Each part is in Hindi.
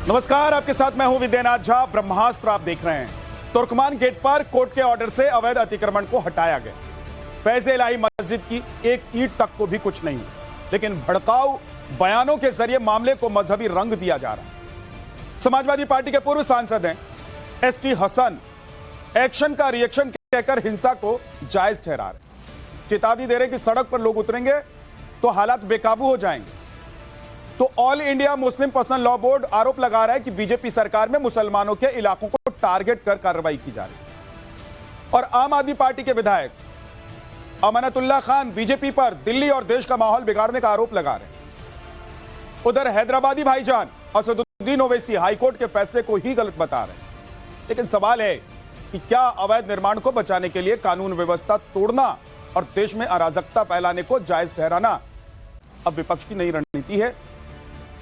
नमस्कार, आपके साथ मैं हूं विद्यानाथ झा। ब्रह्मास्त्र आप देख रहे हैं। तुर्कमान गेट पर कोर्ट के ऑर्डर से अवैध अतिक्रमण को हटाया गया। फैज़ इलाही मस्जिद की एक ईंट तक को भी कुछ नहीं, लेकिन भड़काऊ बयानों के जरिए मामले को मजहबी रंग दिया जा रहा है। समाजवादी पार्टी के पूर्व सांसद हैं एसटी हसन एक्शन का रिएक्शन कहकर हिंसा को जायज ठहरा रहे, चेतावनी दे रहे कि सड़क पर लोग उतरेंगे तो हालात बेकाबू हो जाएंगे। तो ऑल इंडिया मुस्लिम पर्सनल लॉ बोर्ड आरोप लगा रहा है कि बीजेपी सरकार में मुसलमानों के इलाकों को टारगेट कर कार्रवाई की जा रही है। और आम आदमी पार्टी के विधायक अमानतुल्लाह खान बीजेपी पर दिल्ली और देश का माहौल बिगाड़ने का आरोप लगा रहे हैं। उधर हैदराबादी भाईजान असदुद्दीन ओवैसी हाईकोर्ट के फैसले को ही गलत बता रहे हैं। लेकिन सवाल है कि क्या अवैध निर्माण को बचाने के लिए कानून व्यवस्था तोड़ना और देश में अराजकता फैलाने को जायज ठहराना अब विपक्ष की नई रणनीति है,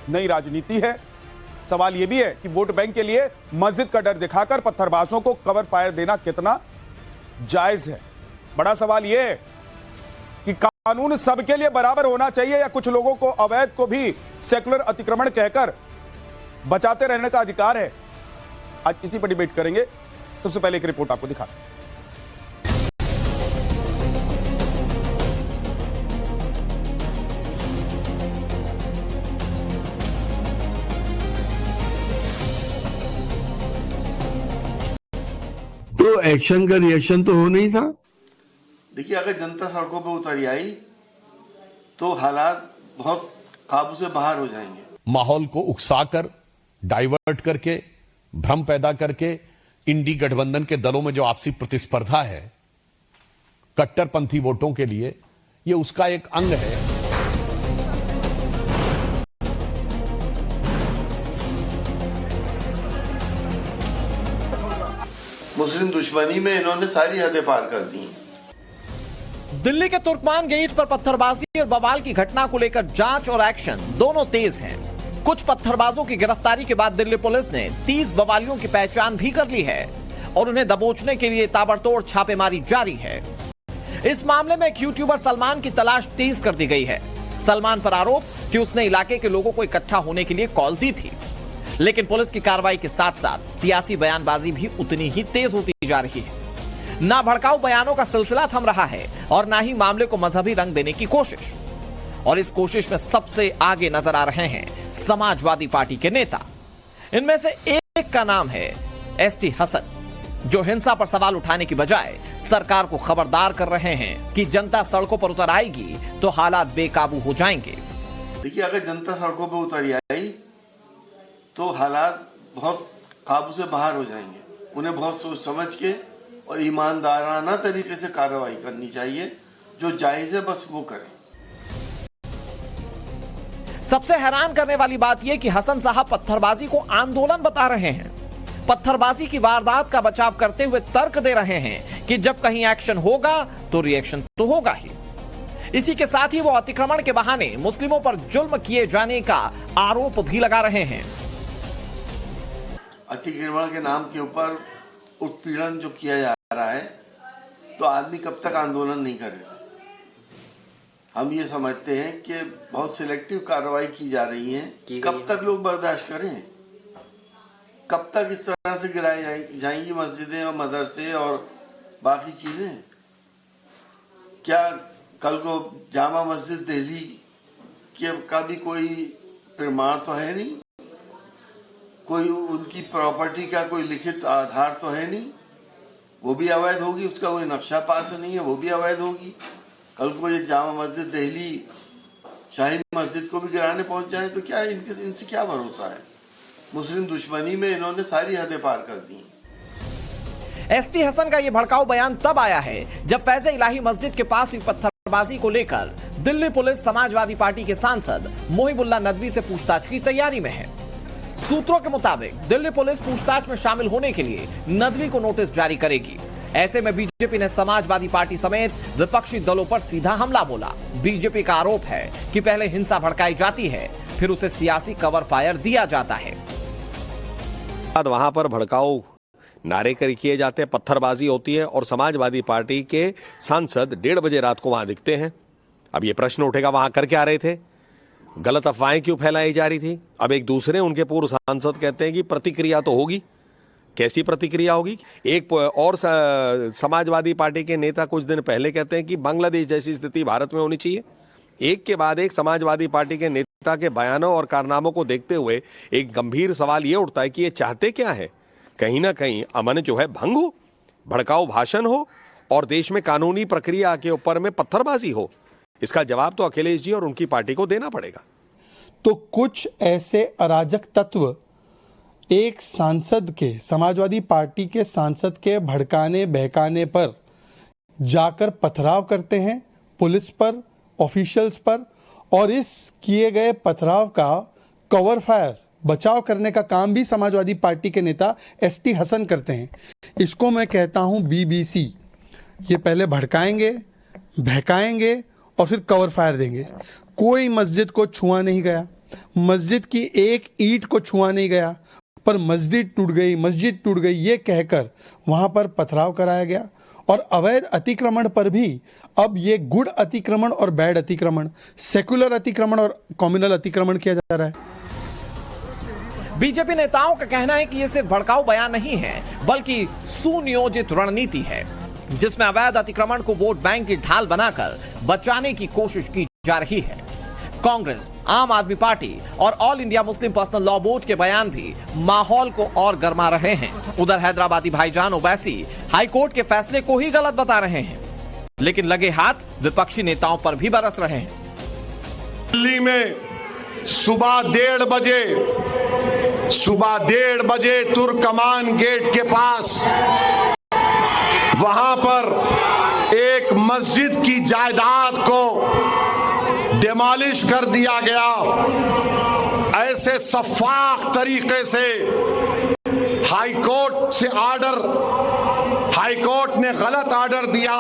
नई राजनीति है। सवाल यह भी है कि वोट बैंक के लिए मस्जिद का डर दिखाकर पत्थरबाजों को कवर फायर देना कितना जायज है। बड़ा सवाल यह है कि कानून सबके लिए बराबर होना चाहिए या कुछ लोगों को अवैध को भी सेकुलर अतिक्रमण कहकर बचाते रहने का अधिकार है। आज इसी पर डिबेट करेंगे। सबसे पहले एक रिपोर्ट आपको दिखाते हैं। तो एक्शन का रिएक्शन तो हो नहीं था। देखिए, अगर जनता सड़कों पर उतरी आई तो हालात बहुत काबू से बाहर हो जाएंगे। माहौल को उकसाकर, डाइवर्ट करके, भ्रम पैदा करके इंडी गठबंधन के दलों में जो आपसी प्रतिस्पर्धा है कट्टरपंथी वोटों के लिए, ये उसका एक अंग है। मुस्लिम दुश्मनी में इन्होंने सारी हदें पार कर दी। दिल्ली के तुर्कमान गेट पर पत्थरबाजी और बवाल की घटना को लेकर जांच और एक्शन दोनों तेज हैं। कुछ पत्थरबाजों की गिरफ्तारी के बाद दिल्ली पुलिस ने 30 बवालियों की पहचान भी कर ली है और उन्हें दबोचने के लिए ताबड़तोड़ छापेमारी जारी है। इस मामले में एक यूट्यूबर सलमान की तलाश तेज कर दी गई है। सलमान पर आरोप कि उसने इलाके के लोगों को इकट्ठा होने के लिए कॉल दी थी। लेकिन पुलिस की कार्रवाई के साथ साथ सियासी बयानबाजी भी उतनी ही तेज होती जा रही है। ना भड़काऊ बयानों का सिलसिला थम रहा है और ना ही मामले को मजहबी रंग देने की कोशिश। और इस कोशिश में सबसे आगे नजर आ रहे हैं समाजवादी पार्टी के नेता। इनमें से एक का नाम है एसटी हसन, जो हिंसा पर सवाल उठाने की बजाय सरकार को खबरदार कर रहे हैं कि जनता सड़कों पर उतर आएगी तो हालात बेकाबू हो जाएंगे। देखिए, अगर जनता सड़कों पर उतरी आई तो हालात बहुत काबू से बाहर हो जाएंगे। उन्हें बहुत सोच समझ के और ईमानदाराना तरीके से कार्रवाई करनी चाहिए। जो जायज है बस वो करें। सबसे हैरान करने वाली बात यह कि हसन साहब पत्थरबाजी को आंदोलन बता रहे हैं। पत्थरबाजी की वारदात का बचाव करते हुए तर्क दे रहे हैं कि जब कहीं एक्शन होगा तो रिएक्शन तो होगा ही। इसी के साथ ही वो अतिक्रमण के बहाने मुस्लिमों पर जुल्म किए जाने का आरोप भी लगा रहे हैं। अतिक्रमण के नाम के ऊपर उत्पीड़न जो किया जा रहा है, तो आदमी कब तक आंदोलन नहीं करेगा। हम ये समझते हैं कि बहुत सिलेक्टिव कार्रवाई की जा रही है। कब तक लोग बर्दाश्त करें? कब तक इस तरह से गिराई जाएंगी मस्जिदें और मदरसे और बाकी चीजें? क्या कल को जामा मस्जिद दिल्ली का भी कोई प्रमाण तो है नहीं, कोई उनकी प्रॉपर्टी का कोई लिखित आधार तो है नहीं, वो भी अवैध होगी। उसका कोई नक्शा पास नहीं है, वो भी अवैध होगी। कल को ये जामा मस्जिद दिल्ली शाही मस्जिद को भी गिराने पहुंच जाए तो क्या इनसे क्या भरोसा है। मुस्लिम दुश्मनी में इन्होंने सारी हदें पार कर दी। एसटी हसन का यह भड़काऊ बयान तब आया है जब फैज़ इलाही मस्जिद के पास हुई पत्थरबाजी को लेकर दिल्ली पुलिस समाजवादी पार्टी के सांसद मोहिबुल्लाह नदवी से पूछताछ की तैयारी में है। सूत्रों के मुताबिक दिल्ली पुलिस पूछताछ में शामिल होने के लिए नदवी को नोटिस जारी करेगी। ऐसे में बीजेपी ने समाजवादी पार्टी समेत विपक्षी दलों पर सीधा हमला बोला। बीजेपी का आरोप है कि पहले हिंसा भड़काई जाती है, फिर उसे सियासी कवर फायर दिया जाता है। वहां पर भड़काऊ नारे किए जाते हैं, पत्थरबाजी होती है और समाजवादी पार्टी के सांसद 1:30 बजे रात को वहां दिखते हैं। अब ये प्रश्न उठेगा वहां कर क्या रहे थे। गलत अफवाहें क्यों फैलाई जा रही थी? अब एक दूसरे उनके पूर्व सांसद कहते हैं कि प्रतिक्रिया तो होगी। कैसी प्रतिक्रिया होगी? एक और समाजवादी पार्टी के नेता कुछ दिन पहले कहते हैं कि बांग्लादेश जैसी स्थिति भारत में होनी चाहिए। एक के बाद एक समाजवादी पार्टी के नेता के बयानों और कारनामों को देखते हुए एक गंभीर सवाल यह उठता है कि ये चाहते क्या है? कहीं ना कहीं अमन जो है भंग हो, भड़काऊ भाषण हो और देश में कानूनी प्रक्रिया के ऊपर में पत्थरबाजी हो। इसका जवाब तो अखिलेश जी और उनकी पार्टी को देना पड़ेगा। तो कुछ ऐसे अराजक तत्व एक सांसद के, समाजवादी पार्टी के सांसद के भड़काने बहकाने पर जाकर पथराव करते हैं पुलिस पर, ऑफिशियल्स पर, और इस किए गए पथराव का कवर फायर, बचाव करने का काम भी समाजवादी पार्टी के नेता एसटी हसन करते हैं। इसको मैं कहता हूं बीबीसी। ये पहले भड़काएंगे, बहकाएंगे और फिर कवर फायर देंगे। कोई मस्जिद को छुआ नहीं गया, मस्जिद की एक ईंट को छुआ नहीं गया, पर मस्जिद टूट गई ये कहकर वहां पर पथराव कराया गया। और अवैध अतिक्रमण पर भी अब ये गुड अतिक्रमण और बैड अतिक्रमण, सेकुलर अतिक्रमण और कम्युनल अतिक्रमण किया जा रहा है। बीजेपी नेताओं का कहना है कि ये सिर्फ भड़काऊ बयान नहीं है, बल्कि सुनियोजित रणनीति है, जिसमें अवैध अतिक्रमण को वोट बैंक की ढाल बनाकर बचाने की कोशिश की जा रही है। कांग्रेस, आम आदमी पार्टी और ऑल इंडिया मुस्लिम पर्सनल लॉ बोर्ड के बयान भी माहौल को और गरमा रहे हैं। उधर हैदराबादी भाईजान ओवैसी हाईकोर्ट के फैसले को ही गलत बता रहे हैं, लेकिन लगे हाथ विपक्षी नेताओं पर भी बरस रहे हैं। दिल्ली में सुबह 1:30 बजे तुर्कमान गेट के पास वहां पर एक मस्जिद की जायदाद को डिमोलिश कर दिया गया। ऐसे सफाक तरीके से हाईकोर्ट ने गलत ऑर्डर दिया।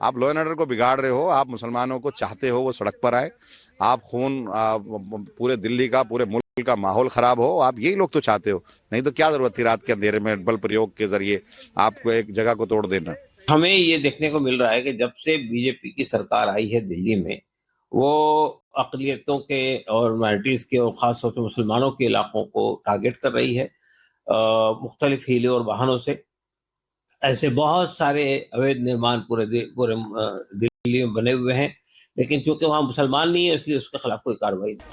आप लॉ एंड ऑर्डर को बिगाड़ रहे हो, आप मुसलमानों को चाहते हो वो सड़क पर आए, आप खून पूरे दिल्ली का, पूरे मुल्क का माहौल खराब हो, आप यही लोग तो चाहते हो। नहीं तो क्या जरूरत थी रात के अंधेरे में बल प्रयोग के जरिए आपको एक जगह को तोड़ देना। हमें ये देखने को मिल रहा है कि जब से बीजेपी की सरकार आई है दिल्ली में, वो अक़लियतों के और माइनॉरिटीज के और खासतौर से मुसलमानों के इलाकों को टारगेट कर रही है मुख्तलिफ हीले और बहानों से। ऐसे बहुत सारे अवैध निर्माण पूरे दिल्ली में बने हुए हैं, लेकिन चूंकि वहां मुसलमान नहीं है इसलिए उसके खिलाफ कोई कार्रवाई नहीं।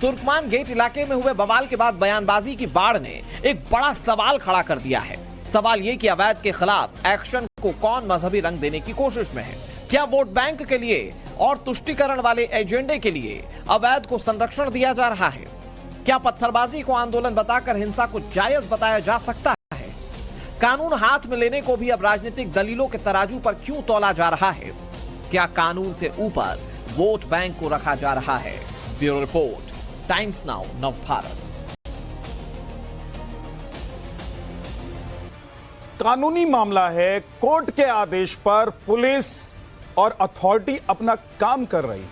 तुर्कमान गेट इलाके में हुए बवाल के बाद बयानबाजी की बाढ़ ने एक बड़ा सवाल खड़ा कर दिया है। सवाल ये कि अवैध के खिलाफ एक्शन को कौन मजहबी रंग देने की कोशिश में है? क्या वोट बैंक के लिए और तुष्टीकरण वाले एजेंडे के लिए अवैध को संरक्षण दिया जा रहा है? क्या पत्थरबाजी को आंदोलन बताकर हिंसा को जायज बताया जा सकता है? कानून हाथ में लेने को भी अब राजनीतिक दलीलों के तराजू पर क्यों तौला जा रहा है? क्या कानून से ऊपर वोट बैंक को रखा जा रहा है? Bureau report, times now, Navbharat. कानूनी मामला है, कोर्ट के आदेश पर पुलिस और अथॉरिटी अपना काम कर रही,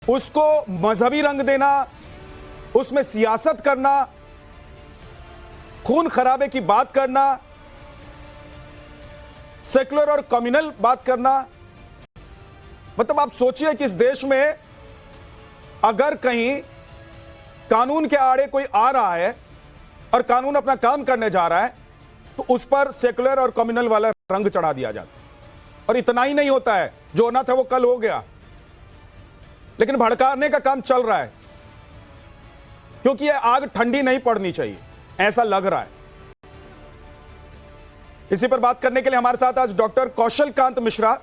उसको मजहबी रंग देना, उसमें सियासत करना, खून खराबे की बात करना, सेकुलर और कम्युनल बात करना। मतलब आप सोचिए कि इस देश में अगर कहीं कानून के आड़े कोई आ रहा है और कानून अपना काम करने जा रहा है तो उस पर सेकुलर और कम्युनल वाला रंग चढ़ा दिया जाता है। और इतना ही नहीं होता है, जो होना था वो कल हो गया, लेकिन भड़काने का काम चल रहा है, क्योंकि ये आग ठंडी नहीं पड़नी चाहिए, ऐसा लग रहा है। इसी पर बात करने के लिए हमारे साथ आज डॉक्टर कौशल कांत मिश्रा,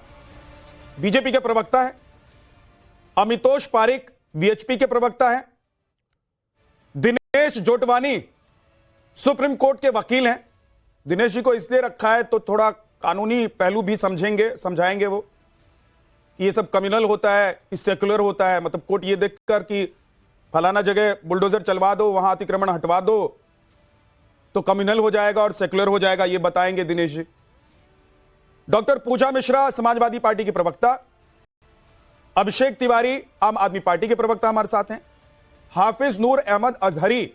बीजेपी के प्रवक्ता हैं, अमितोष पारिक वीएचपी के प्रवक्ता हैं, दिनेश जोटवानी सुप्रीम कोर्ट के वकील हैं। दिनेश जी को इसलिए रखा है तो थोड़ा कानूनी पहलू भी समझाएंगे वो, ये सब कम्युनल होता है, ये सेकुलर होता है। मतलब कोर्ट ये देखकर कि फलाना जगह बुलडोजर चलवा दो, वहां अतिक्रमण हटवा दो तो कम्युनल हो जाएगा और सेकुलर हो जाएगा, ये बताएंगे दिनेश जी। डॉक्टर पूजा मिश्रा समाजवादी पार्टी के प्रवक्ता, अभिषेक तिवारी आम आदमी पार्टी के प्रवक्ता हमारे साथ हैं, हाफिज नूर अहमद अजहरी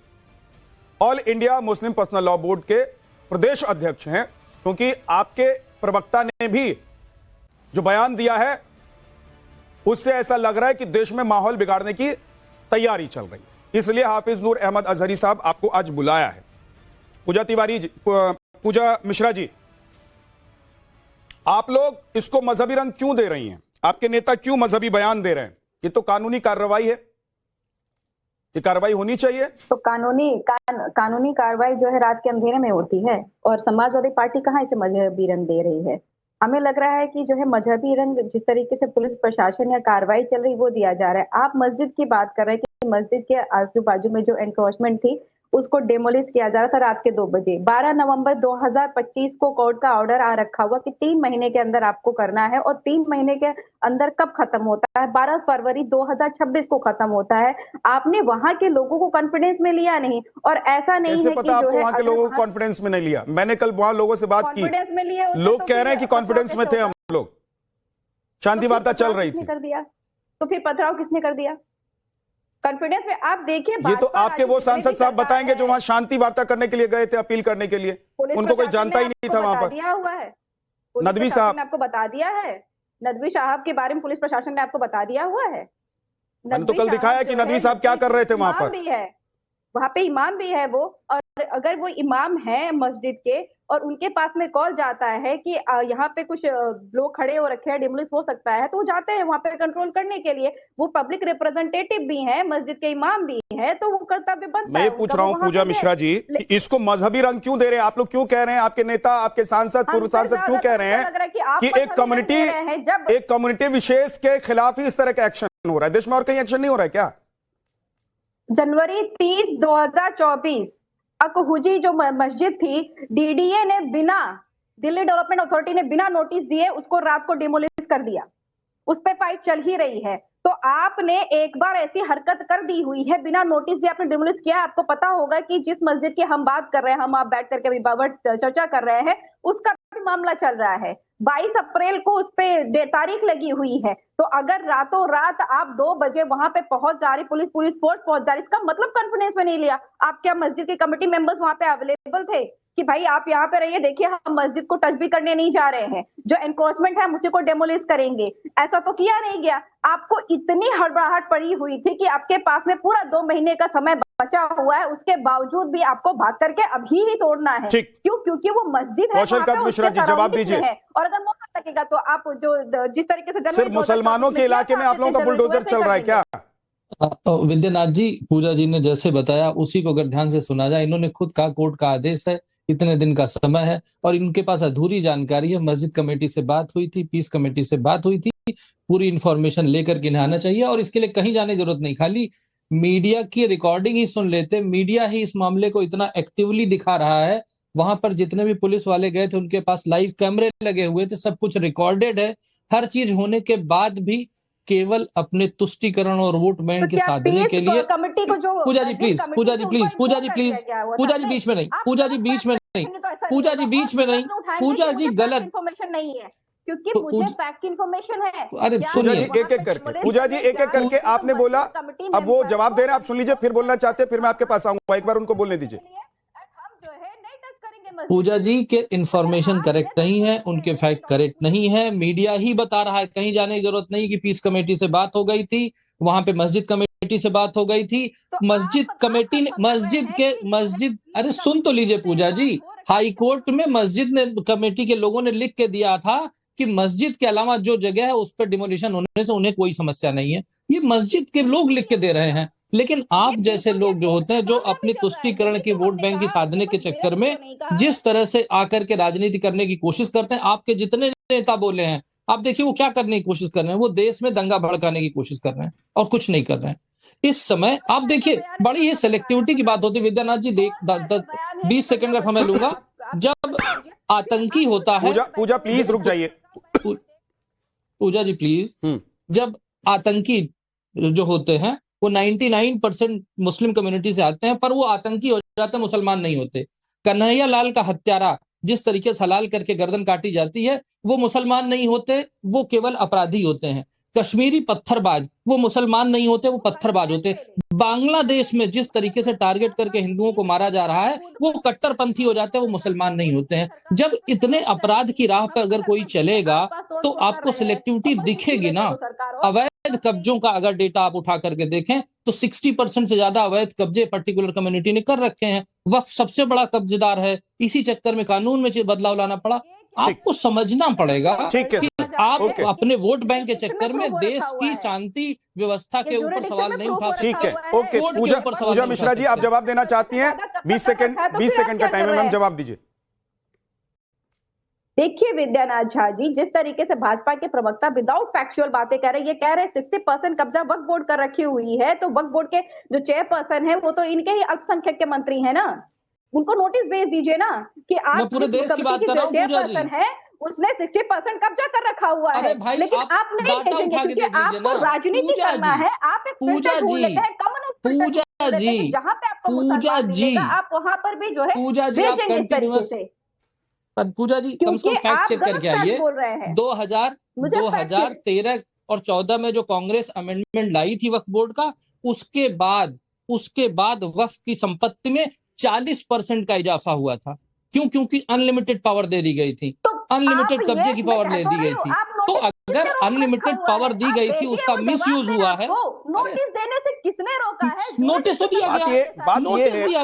ऑल इंडिया मुस्लिम पर्सनल लॉ बोर्ड के प्रदेश अध्यक्ष हैं, क्योंकि आपके प्रवक्ता ने भी जो बयान दिया है उससे ऐसा लग रहा है कि देश में माहौल बिगाड़ने की तैयारी चल रही है। इसलिए हाफिज नूर अहमद अजहरी साहब आपको आज बुलाया है। पूजा तिवारी जी, पूजा मिश्रा जी, आप लोग इसको मजहबी रंग क्यों दे रही हैं? आपके नेता क्यों मजहबी बयान दे रहे हैं? ये तो कानूनी कार्रवाई है, ये कार्रवाई होनी चाहिए। तो कानूनी कार्रवाई जो है रात के अंधेरे में होती है, और समाजवादी पार्टी कहाँ इसे मजहबी रंग दे रही है? हमें लग रहा है कि जो है मजहबी रंग जिस तरीके से पुलिस प्रशासन या कार्रवाई चल रही वो दिया जा रहा है। आप मस्जिद की बात कर रहे हैं कि मस्जिद के आजू बाजू में जो एनक्रोचमेंट थी उसको डेमोलिश किया जा रहा था रात के 2 बजे। 12 नवंबर 2025 को कोर्ट का ऑर्डर आ रखा हुआ कि 3 महीने के अंदर आपको करना है, और 3 महीने के अंदर कब खत्म होता है? 12 फरवरी 2026 को खत्म होता है। आपने वहां के लोगों को कॉन्फिडेंस में लिया नहीं, और ऐसा नहीं है कि जो है वहां के लोगों को कॉन्फिडेंस में नहीं लिया। मैंने कल वहां लोगों से बात की, में लिए लोग कह रहे हैं कि कॉन्फिडेंस में थे हम लोग, शांति वार्ता चल रही थी। कर दिया तो फिर पथराव किसने कर दिया? कॉन्फिडेंस में आप देखिए, ये तो आपके वो सांसद साहब बताएंगे जो वहां शांति वार्ता करने के लिए गए थे, अपील करने के लिए। उनको कोई जानता ही नहीं था वहां पर। दिया हुआ है नदवी साहब ने आपको बता दिया है, नदवी साहब के बारे में पुलिस प्रशासन ने आपको बता दिया हुआ है। मैंने तो कल दिखाया कि नदवी साहब क्या कर रहे थे वहां पर। भी है वहां पे, इमाम भी है वो, और अगर वो इमाम है मस्जिद के और उनके पास में कॉल जाता है कि यहाँ पे कुछ लोग खड़े हो रखे हैं, डिमोलिश हो सकता है, तो वो जाते हैं वहां पे कंट्रोल करने के लिए। वो पब्लिक रिप्रेजेंटेटिव भी हैं, मस्जिद के इमाम भी हैं, तो वो कर्तव्य बनता है। मैं ये पूछ रहा हूँ पूजा मिश्रा जी कि इसको मजहबी रंग क्यों दे रहे हैं? आप लोग क्यों कह रहे हैं, आपके नेता, आपके सांसद, पूर्व सांसद क्यों कह रहे हैं कि एक कम्युनिटी विशेष के खिलाफ ही इस तरह का एक्शन हो रहा है? देश में और कहीं एक्शन नहीं हो रहा है क्या? जनवरी 30, 2024 अकहुजी जो मस्जिद थी, डीडीए ने बिना, दिल्ली डेवलपमेंट अथॉरिटी ने बिना नोटिस दिए उसको रात को डिमोलिश कर दिया। उस पे फाइट चल ही रही है। तो आपने एक बार ऐसी हरकत कर दी हुई है, बिना नोटिस दिए आपने डिमोलिश किया। आपको पता होगा कि जिस मस्जिद की हम बात कर रहे हैं, हम आप बैठ करके अभी चर्चा कर रहे हैं, उसका भी मामला चल रहा है। 22 अप्रैल को उस पे तारीख लगी हुई है। तो अगर रातों रात आप 2 बजे वहां पे पहुंच जा रही, पुलिस फोर्स पहुंच जा रही, इसका मतलब कॉन्फिडेंस में नहीं लिया। आप क्या मस्जिद के कमेटी मेंबर्स वहां पे अवेलेबल थे कि भाई आप यहाँ पे रहिए, देखिए हम मस्जिद को टच भी करने नहीं जा रहे हैं, जो एनक्रोचमेंट है हम उसी को डेमोलिश करेंगे? ऐसा तो किया नहीं गया। आपको इतनी हड़बड़ाहट पड़ी हुई थी कि आपके पास में पूरा 2 महीने का समय बचा हुआ है, उसके बावजूद भी आपको भाग करके अभी ही तोड़ना है। क्यों? क्योंकि वो मस्जिद है, मिश्रा जी जवाब दीजिए। और अगर मौका लगेगा तो आप जो जिस तरीके से सिर्फ मुसलमानों के इलाके में आप लोगों का बुलडोजर चल रहा है क्या? विद्यानाथ जी, पूजा जी ने जैसे बताया उसी को अगर ध्यान से सुना जाए, इन्होंने खुद कहा कोर्ट का आदेश है, इतने दिन का समय है, और इनके पास अधूरी जानकारी है। मस्जिद कमेटी से बात हुई थी, पीस कमेटी से बात हुई थी, पूरी इंफॉर्मेशन लेकर के आना चाहिए, और इसके लिए कहीं जाने की जरूरत नहीं। खाली मीडिया की रिकॉर्डिंग ही सुन लेते, मीडिया ही इस मामले को इतना एक्टिवली दिखा रहा है। वहां पर जितने भी पुलिस वाले गए थे उनके पास लाइव कैमरे लगे हुए थे, सब कुछ रिकॉर्डेड है। हर चीज होने के बाद भी केवल अपने तुष्टीकरण और वोट बैंक के साधने के लिए Pooja ji please, Pooja ji please, Pooja ji please, Pooja ji बीच में नहीं, पूजा जी बीच में नहीं, पूजा जी बीच में नहीं, पूजा जी गलत इन्फॉर्मेशन नहीं है, क्योंकि मुझे फैक्ट की इन्फॉर्मेशन है। अरे सुनिए, एक एक करके पूजा जी, एक एक करके आपने बोला, अब वो जवाब दे रहे हैं, आप सुन लीजिए, फिर बोलना चाहते हैं, फिर मैं आपके पास आऊंगा, एक बार उनको बोलने दीजिए। पूजा जी के इंफॉर्मेशन करेक्ट नहीं है, उनके फैक्ट करेक्ट नहीं है, मीडिया ही बता रहा है। कहीं जाने की जरूरत नहीं कि पीस कमेटी से बात हो गई थी, वहां पे मस्जिद कमेटी से बात हो गई थी। मस्जिद कमेटी ने मस्जिद अरे सुन तो लीजिए पूजा जी, हाई कोर्ट में मस्जिद ने कमेटी के लोगों ने लिख के दिया था कि मस्जिद के अलावा जो जगह है उस पर डिमोलिशन होने से उन्हें कोई समस्या नहीं है। ये मस्जिद के लोग लिख के दे रहे हैं। लेकिन आप जैसे लोग जो होते हैं, जो अपने तुष्टीकरण की वोट बैंक की साधने के चक्कर में जिस तरह से आकर के राजनीति करने की कोशिश करते हैं, आपके जितने नेता बोले हैं, आप देखिए वो क्या करने की कोशिश कर रहे हैं। वो देश में दंगा भड़काने की कोशिश कर रहे हैं और कुछ नहीं कर रहे हैं। इस समय आप देखिए, बड़ी ही सिलेक्टिविटी की बात होती है। विद्यानाथ जी 20 सेकंड का समय लूंगा। जब आतंकी होता है, पूजा प्लीज रुक जाइए, पूजा जी प्लीज। जब आतंकी जो होते हैं वो 99% मुस्लिम कम्युनिटी से आते हैं, पर वो आतंकी हो जाते हैं, मुसलमान नहीं होते। कन्हैया लाल का हत्यारा जिस तरीके से हलाल करके गर्दन काटी जाती है, वो मुसलमान नहीं होते, वो केवल अपराधी होते हैं। कश्मीरी पत्थरबाज वो मुसलमान नहीं होते, वो पत्थरबाज होते। बांग्लादेश में जिस तरीके से टारगेट करके हिंदुओं को मारा जा रहा है, वो कट्टरपंथी हो जाते हैं, वो मुसलमान नहीं होते हैं। जब इतने अपराध की राह पर अगर कोई चलेगा तो आपको सिलेक्टिविटी दिखेगी ना। अवैध कब्जों का अगर डेटा आप उठा करके देखें तो 60% से ज्यादा अवैध कब्जे पर्टिकुलर कम्युनिटी ने कर रखे हैं। वक्फ सबसे बड़ा कब्जेदार है, इसी चक्कर में कानून में बदलाव लाना पड़ा। आपको समझना पड़ेगा कि आप अपने वोट बैंक के चक्कर में देश की शांति व्यवस्था के ऊपर सवाल नहीं उठा सकते। ठीक है, ओके। पूजा मिश्रा जी, आप जवाब देना चाहती हैं? 20 सेकंड का टाइम है मैम, जवाब दीजिए। देखिए विद्यानाथ झा जी, जिस तरीके से भाजपा के प्रवक्ता विदाउट फैक्चुअल बातें कर रहे हैं, ये कह रहे हैं 60% कब्जा वक्फ बोर्ड कर रखी हुई है, तो वक्फ बोर्ड के जो चेयरपर्सन है वो तो इनके ही अल्पसंख्यक के मंत्री है ना, उनको नोटिस भेज दीजिए ना कि आप पूरे देश की बात कर रहा हूं, चेयरपर्सन है उसने 60% कब्जा कर रखा हुआ है, लेकिन आप नहीं भेजेंगे क्योंकि आपको राजनीति करना है। आप एक फिल्टर ढूंढ लेते हैं, पूजा जी, जहां पे आपको मुसलमान मिलेगा आप वहां पर भी जो है भेजेंगे इस तरीके से। पूजा जी, कम से कम फैक्ट चेक करके आइए। 2013 और 14 में जो कांग्रेस अमेंडमेंट लाई थी वक्फ बोर्ड का, उसके बाद वक्फ की संपत्ति में 40% का इजाफा हुआ था। क्यों? क्योंकि अनलिमिटेड पावर दे दी गई थी, अनलिमिटेड कब्जे की पावर दे दी गई थी। तो अगर अनलिमिटेड पावर दी गई थी, उसका मिसयूज हुआ है। नोटिस देने से किसने रोका है? नोटिस तो दिया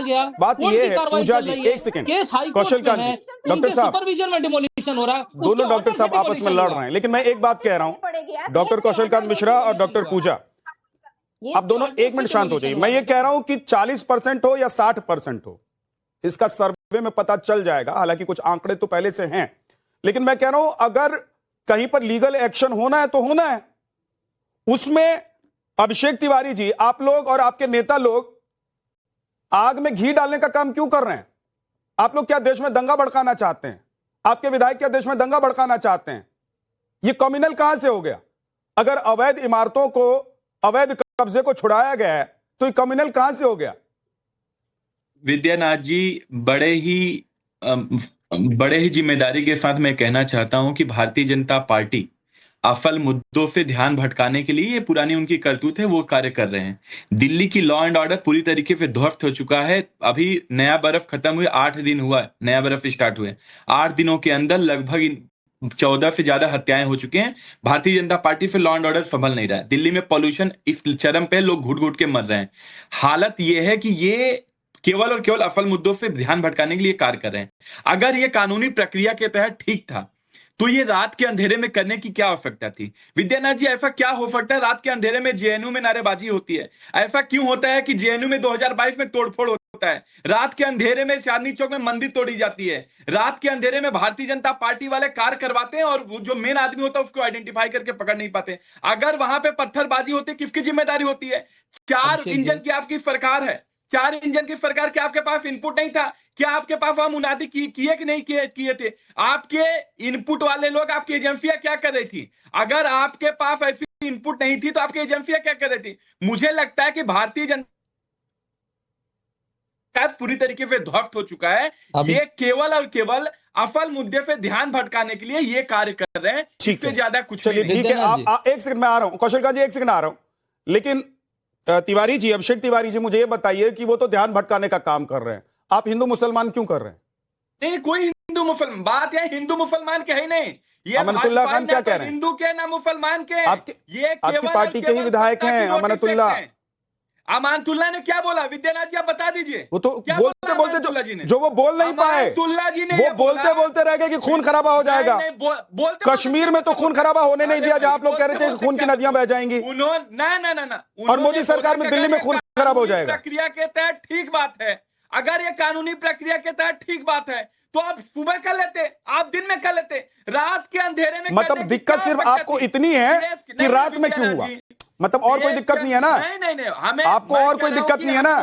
गया। बात ये है पूजा जी, एक सेकंड, कौशल कांत जी, डॉक्टर साहब, सुपरविजन में डिमोलिशन हो रहा है। दोनों डॉक्टर साहब आपस में लड़ रहे हैं, लेकिन मैं एक बात कह रहा हूं, डॉक्टर कौशल कांत मिश्रा और डॉक्टर पूजा, आप दोनों एक मिनट शांत हो जाइए। मैं ये कह रहा हूं कि 40% हो या 60% हो, इसका सर्वे में पता चल जाएगा। हालांकि कुछ आंकड़े तो पहले से हैं, लेकिन मैं कह रहा हूं अगर कहीं पर लीगल एक्शन होना है तो होना है। उसमें अभिषेक तिवारी जी, आप लोग और आपके नेता लोग आग में घी डालने का काम क्यों कर रहे हैं? आप लोग क्या देश में दंगा भड़काना चाहते हैं? आपके विधायक क्या देश में दंगा भड़काना चाहते हैं? ये कम्युनल कहां से हो गया? अगर अवैध इमारतों को, अवैध कब्जे को छुड़ाया गया है तो ये कम्युनल कहां से हो गया? विद्यानाथ जी, बड़े ही जिम्मेदारी के साथ मैं कहना चाहता हूं कि भारतीय जनता पार्टी अफल मुद्दों से ध्यान भटकाने के लिए ये पुरानी उनकी करतूत है, वो कार्य कर रहे हैं। दिल्ली की लॉ एंड ऑर्डर पूरी तरीके से ध्वस्त हो चुका है। अभी नया बर्फ खत्म हुए 8 दिन हुआ है, नया बर्फ स्टार्ट हुए 8 दिनों के अंदर लगभग 14 से ज्यादा हत्याएं हो चुकी हैं। भारतीय जनता पार्टी से लॉ एंड ऑर्डर संभल नहीं रहा है। दिल्ली में पॉल्यूशन इस चरम पे, लोग घुट घुट के मर रहे हैं। हालत ये है कि ये केवल और केवल अफल मुद्दों से ध्यान भटकाने के लिए कार्य कर रहे हैं। अगर ये कानूनी प्रक्रिया के तहत ठीक था तो ये रात के अंधेरे में करने की क्या आवश्यकता थी? विद्यानाथ जी, ऐसा क्या हो सकता है रात के अंधेरे में जेएनयू में नारेबाजी होती है? ऐसा क्यों होता है कि जेएनयू में 2022 में तोड़फोड़ होता है? रात के अंधेरे में चांदनी चौक में मंदिर तोड़ी जाती है। रात के अंधेरे में भारतीय जनता पार्टी वाले कार्य करवाते हैं और जो मेन आदमी होता है उसको आइडेंटिफाई करके पकड़ नहीं पाते। अगर वहां पे पत्थरबाजी होती, किसकी जिम्मेदारी होती है? 4 इंजन की आपकी सरकार है, 4 इंजन की सरकार के आपके पास इनपुट नहीं था? क्या आपके पास वहां मुनादी किए कि नहीं किए थे? आपके इनपुट वाले लोग, आपकी एजेंसियां क्या कर रही थी? अगर आपके पास ऐसी इनपुट नहीं थी तो आपकी एजेंसियां क्या कर रही थी? मुझे लगता है कि भारतीय जनता पूरी तरीके से ध्वस्त हो चुका है। ये केवल और केवल अफल मुद्दे पे ध्यान भटकाने के लिए ये कार्य कर रहे हैं, इससे ज्यादा कुछ नहीं। ठीक है, आप एक सेकंड में आ रहा हूं, कौशल जी, एक सेकंड आ रहा हूं। लेकिन तिवारी जी, अभिषेक तिवारी जी, मुझे ये बताइए कि वो तो ध्यान भटकाने का काम कर रहे हैं, आप हिंदू मुसलमान क्यों कर रहे हैं? नहीं, कोई हिंदू मुसलमान बात है, हिंदू मुसलमान के ही नहीं। ये अमानतुल्लाह खान क्या कह रहे हैं? हिंदू के ना मुसलमान के, ये आपकी पार्टी के ही विधायक हैं अमानतुल्लाह। अमानतुल्लाह ने क्या बोला? विद्यानाथ जी आप बता दीजिए। वो तो बोलते बोलते जो वो बोल नहीं पाए, अमानतुल्लाह जी ने वो बोलते बोलते रह गए कि खून खराबा हो जाएगा। कश्मीर में तो खून खराबा होने नहीं दिया, जहां आप लोग कह रहे थे कि खून की नदियां बह जाएंगी। ना, और मोदी सरकार में दिल्ली में खून खराब हो जाएगा। प्रक्रिया के तहत ठीक बात है। अगर ये कानूनी प्रक्रिया के तहत ठीक बात है तो आप सुबह कर लेते, आप दिन में कर लेते, रात के अंधेरे में। मतलब दिक्कत सिर्फ आपको इतनी है कि रात में क्यों हुआ? मतलब और कोई दिक्कत नहीं है ना? नहीं, हमें आपको और कोई दिक्कत नहीं है ना?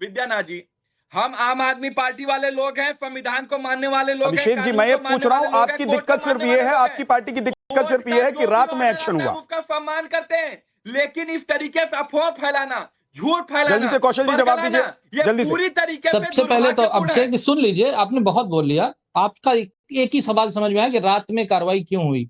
विद्यानाथ जी, हम आम आदमी पार्टी वाले लोग हैं, संविधान को मानने वाले लोग हैं। अभिषेक जी, मैं ये पूछ रहा हूं, आपकी दिक्कत सिर्फ ये है, आपकी पार्टी की दिक्कत सिर्फ ये है कि रात में एक्शन हुआ। उसका सम्मान करते हैं, लेकिन इस तरीके से अफवाह फैलाना, झूठ फैलाना। जल्दी से कौशल जी जवाब दीजिए, जल्दी से। पूरी तरीके सबसे पहले तो अभिषेक सुन लीजिए, आपने बहुत बोल लिया। आपका एक ही सवाल समझ में आया कि रात में कार्रवाई क्यों हुई।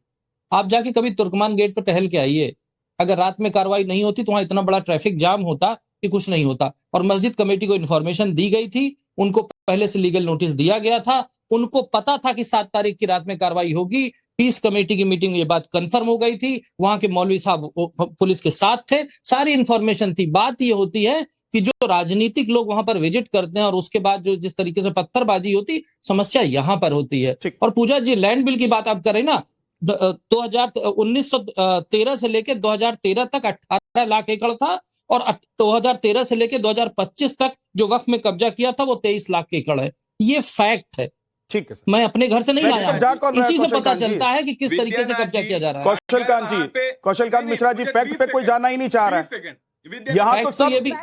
आप जाके कभी तुर्कमान गेट पर टहल के आइए, अगर रात में कार्रवाई नहीं होती तो वहां इतना बड़ा ट्रैफिक जाम होता कि कुछ नहीं होता। और मस्जिद कमेटी को इन्फॉर्मेशन दी गई थी, उनको पहले से लीगल नोटिस दिया गया था, उनको पता था कि 7 तारीख की रात में कार्रवाई होगी। पीस कमेटी की मीटिंग में ये बात कंफर्म हो गई थी, वहां के मौलवी साहब पुलिस के साथ थे, सारी इंफॉर्मेशन थी। बात ये होती है कि जो राजनीतिक लोग वहां पर विजिट करते हैं और उसके बाद जो जिस तरीके से पत्थरबाजी होती, समस्या यहां पर होती है। और पूजा जी, लैंड बिल की बात आप कर रहे हैं ना, 1913 से लेकर 2013 तक 18 लाख एकड़ था, और 2013 से लेकर 2025 तक जो वक्फ में कब्जा किया था वो 23 लाख एकड़ है। ये फैक्ट है, ठीक है। मैं अपने घर से नहीं लाया, इसी से पता चलता है कि किस तरीके से कब्जा किया जा रहा है। कौशलकांत मिश्रा जी, फैक्ट पे कोई जाना ही नहीं चाह रहा है।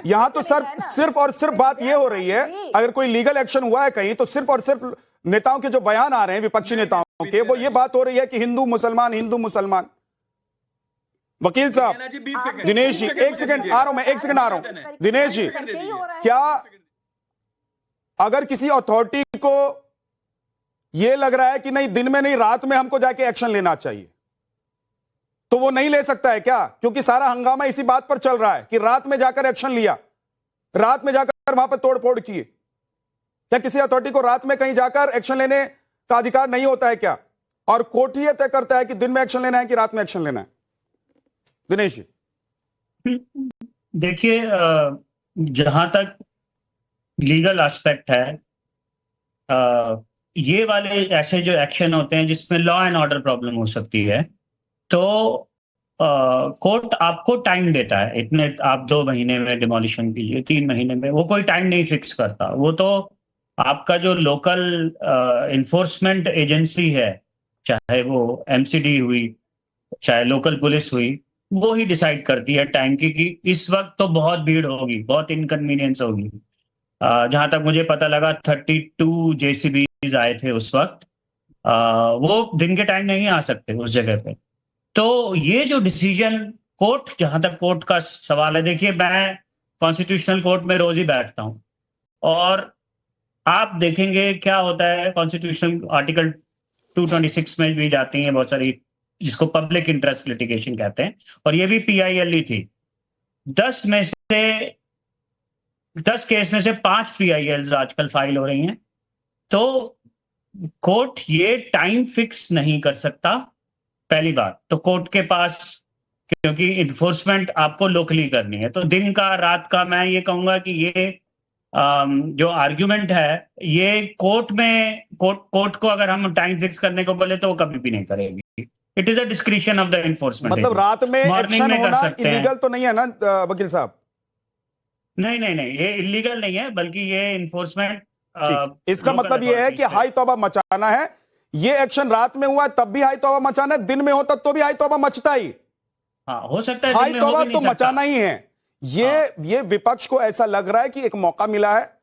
यहाँ तो सर सिर्फ और सिर्फ बात ये हो रही है, अगर कोई लीगल एक्शन हुआ है कहीं, तो सिर्फ और सिर्फ नेताओं के जो बयान आ रहे हैं, विपक्षी नेताओं के, वो ये बात हो रही है कि हिंदू मुसलमान। वकील साहब, दिनेश जी, एक सेकंड आ रहा हूं मैं, एक सेकंड आ रहा हूं। दिनेश जी, क्या अगर किसी अथॉरिटी को यह लग रहा है कि नहीं, दिन में नहीं रात में हमको जाके एक्शन लेना चाहिए, तो वो नहीं ले सकता है क्या? क्योंकि सारा हंगामा इसी बात पर चल रहा है कि रात में जाकर एक्शन लिया, रात में जाकर वहां पर तोड़फोड़ किए। क्या किसी अथॉरिटी को रात में कहीं जाकर एक्शन लेने का अधिकार नहीं होता है क्या? और कोर्ट ही तय करता है कि दिन में एक्शन लेना है कि रात में एक्शन लेना है? दिनेश जी, देखिए, जहां तक लीगल एस्पेक्ट है, ये वाले ऐसे जो एक्शन होते हैं जिसमें लॉ एंड ऑर्डर प्रॉब्लम हो सकती है, तो कोर्ट आपको टाइम देता है, इतने आप 2 महीने में डिमोलिशन कीजिए, 3 महीने में, वो कोई टाइम नहीं फिक्स करता। वो तो आपका जो लोकल इन्फोर्समेंट एजेंसी है, चाहे वो एमसीडी हुई, चाहे लोकल पुलिस हुई, वो ही डिसाइड करती है टाइम की कि इस वक्त तो बहुत भीड़ होगी, बहुत इनकन्वीनियंस होगी। जहां तक मुझे पता लगा 32 जेसीबीज आए थे उस वक्त, वो दिन के टाइम नहीं आ सकते उस जगह पे। तो ये जो डिसीजन कोर्ट, जहां तक कोर्ट का सवाल है, देखिए मैं कॉन्स्टिट्यूशनल कोर्ट में रोज ही बैठता हूं, और आप देखेंगे क्या होता है, कॉन्स्टिट्यूशनल आर्टिकल 226 में भी जाती हैं बहुत सारी, जिसको पब्लिक इंटरेस्ट लिटिगेशन कहते हैं, और ये भी PIL थी। 10 केस में से 5 PILs आजकल फाइल हो रही हैं। तो कोर्ट ये टाइम फिक्स नहीं कर सकता, पहली बात तो कोर्ट के पास, क्योंकि इन्फोर्समेंट आपको लोकली करनी है, तो दिन का रात का, मैं ये कहूंगा कि ये जो आर्ग्यूमेंट है, ये कोर्ट को अगर हम टाइम फिक्स करने को बोले तो वो कभी भी नहीं करेगी। It is a discretion of the enforcement. मतलब रात में एक्शन होना इलीगल तो नहीं है ना वकील साहब? नहीं, ये इलीगल नहीं है, बल्कि ये इन्फोर्समेंट, इसका मतलब ये है कि हाई तौबा मचाना है। ये एक्शन रात में हुआ तब भी हाई तौबा मचाना है, दिन में होता तो भी हाई तौबा मचता ही। हाँ, हो सकता है हाई तौबा तो मचाना ही है। ये विपक्ष को ऐसा लग रहा है कि एक मौका मिला है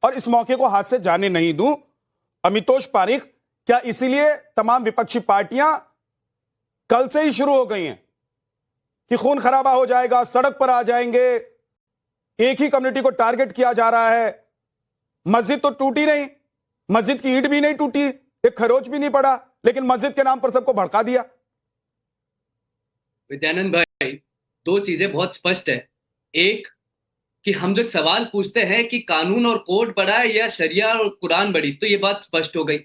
और इस मौके को हाथ से जाने नहीं दूं। अमितोष पारीख, क्या इसीलिए तमाम विपक्षी पार्टियां कल से ही शुरू हो गई हैं कि खून खराबा हो जाएगा, सड़क पर आ जाएंगे, एक ही कम्युनिटी को टारगेट किया जा रहा है? मस्जिद तो टूटी नहीं, मस्जिद की ईंट भी नहीं टूटी, एक खरोच भी नहीं पड़ा, लेकिन मस्जिद के नाम पर सबको भड़का दिया। विद्यानंद भाई, 2 चीजें बहुत स्पष्ट है। एक कि हम जो सवाल पूछते हैं कि कानून और कोर्ट बड़ा है या शरिया और कुरान बड़ी, तो ये बात स्पष्ट हो गई।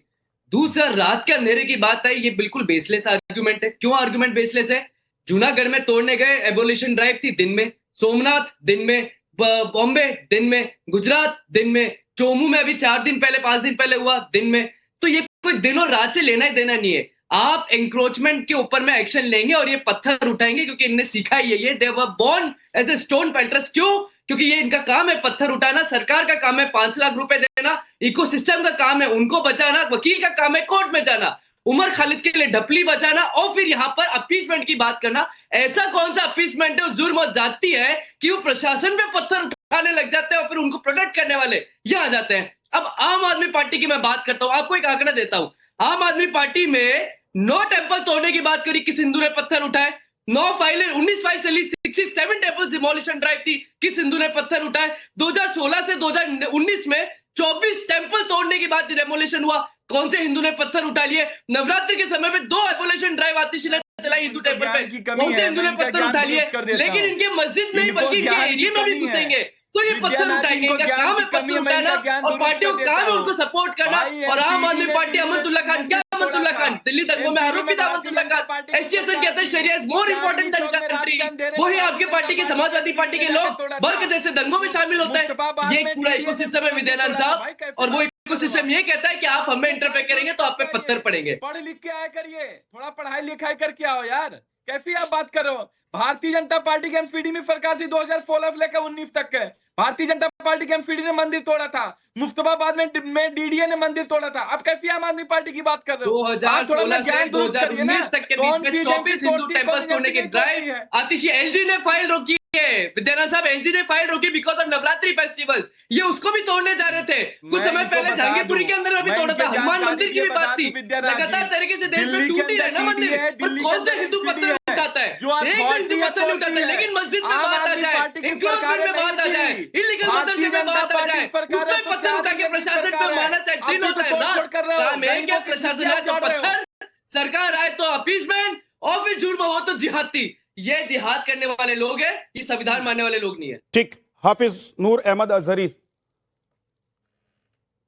दूसरा, रात के अंधेरे की बात आई, ये बिल्कुल बेसलेस आर्ग्यूमेंट है। क्यों आर्ग्यूमेंट बेसलेस है? जूनागढ़ में तोड़ने गए, एबोलिशन ड्राइव थी दिन में, सोमनाथ दिन में, बॉम्बे दिन में, गुजरात दिन में, चोमू में अभी 4 दिन पहले 5 दिन पहले हुआ दिन में। तो ये कोई दिन और रात से लेना ही देना नहीं है। आप एंक्रोचमेंट के ऊपर में एक्शन लेंगे और ये पत्थर उठाएंगे, क्योंकि इनने सीखा ही है, ये they were born as a stone pelters. क्यों? क्योंकि ये इनका काम है पत्थर उठाना, सरकार का काम है 5 लाख रुपए देना, इकोसिस्टम का काम है उनको बचाना, वकील का काम है कोर्ट में जाना, उमर खालिद के लिए ढपली बचाना, और फिर यहां पर अपीसमेंट की बात करना। ऐसा कौन सा अपीसमेंट है, जुर्म और जाती है कि वो प्रशासन पे पत्थर उठाने लग जाते हैं और फिर उनको प्रोटेक्ट करने वाले ये आ जाते हैं। अब आम आदमी पार्टी की मैं बात करता हूं, आपको एक आंकड़ा देता हूं। आम आदमी पार्टी में 9 टेंपल तोड़ने की बात करी, किस हिंदू ने पत्थर उठाए? 19 फाइल चली, 67 टेंपल्स डिमोलिशन ड्राइव थी, किस हिंदू ने पत्थर उठाए? 2016 से 2019 में 24 टेंपल तोड़ने की बात डेमोलिशन हुआ, कौन से हिंदू ने पत्थर उठा लिए? नवरात्रि के समय में 2 एबोलिशन ड्राइव आतिशीलता चलाई हिंदू टेम्पल पे, की कमी कौन से है, हिंदू ने मैं इनका पत्थर ज्ञान उठा लिए, दुरुस्त कर देता लेकिन हूं। इनके मस्जिद नहीं इनको बल्कि इनके ज्ञान की एरिया में भी कमी है। घुसेंगे, तो ये पत्थर विद्यानाथ उठाएंगे। इनको इनका ज्ञान काम की है कमी पत्थर है, मैं उठाना इनका ज्ञान और दुरुस्त पार्टियों कर का देता काम है हूं। उनको सपोर्ट करना। भाई, और आम आदमी एमपीडी पार्टी में अहमदुल्ला खान, क्या मंदिर अहमदुल्ला तोड़ा खान, था। दिल्ली दंगों में एमपीडी आरोपित में अहमदुल्ला भारतीय जनता खान, पार्टी की एसटीएसएन सरकार कहते हैं थी। शरिया is more important then Chandni Chowk में कंट्री। रात के अंधेरे वही में आपके भारतीय पार्टी के जनता समाजवादी पार्टी के जाके लोग तोड़ा बर्क था। जैसे दंगों में शामिल होते हैं। मुस्तफाबाद ये में पूरा TDS ने इकोसिस्टम है मंदिर विद्यानंद तोड़ा था। भाई, साहब, कैसे और वो बात इकोसिस्टम ये कहता है कि आप हमें इंटरफेयर करेंगे तो आप पे पत्थर पड़ेंगे। पढ़ लिख के आया करिए, थोड़ा पढ़ाई लिखाई करके आओ यार, कैसी आप बात कर रहे हो। भारतीय जनता पार्टी की एमपीडी में सरकार थी 2016 से लेकर 19 तक है। भारतीय जनता पार्टी के एमपीडी ने मंदिर तोड़ा था, मुस्तफाबाद में डीडीए ने मंदिर तोड़ा था। आप कैसी आम आदमी पार्टी की बात कर रहे हो। 2016 से 2019 तक के बीच में 24 हिंदू टेम्पल्स तोड़ने की ड्राइव आतिशी एलजी ने फाइल रोकी है। विद्यानंद साहब, एलजी ने फाइल रोकी बिकॉज ऑफ नवरात्रि फेस्टिवल्स। ये उसको भी तोड़ने जा रहे थे। कुछ समय पहले जहांगीरपुरी के अंदर भी तोड़ा था। हनुमान मंदिर की भी बात थी। लगातार तरीके से देश में टूट ही रहे ना मंदिर, पर कौन से हिंदू पत्थर उठाता है? एक हिंदू पत्थर नहीं उठाता है, लेकिन मस्जिद में बात आ जाए, इंक्लोजमेंट में बात आ जाए, इलीगल मदरसे में बात आ जाए, उसमें पत्थर उठा के प्रशासन पे मारना चाहे दिन होता है रात। काम है क्या प्रशासन है जो पत्थर, सरकार आए तो अपीसमेंट और फिर जुर्म हो तो जिहादी। ये जिहाद करने वाले लोग हैं, ये संविधान मानने वाले लोग नहीं है। ठीक, हाफिज नूर अहमद अजहरी,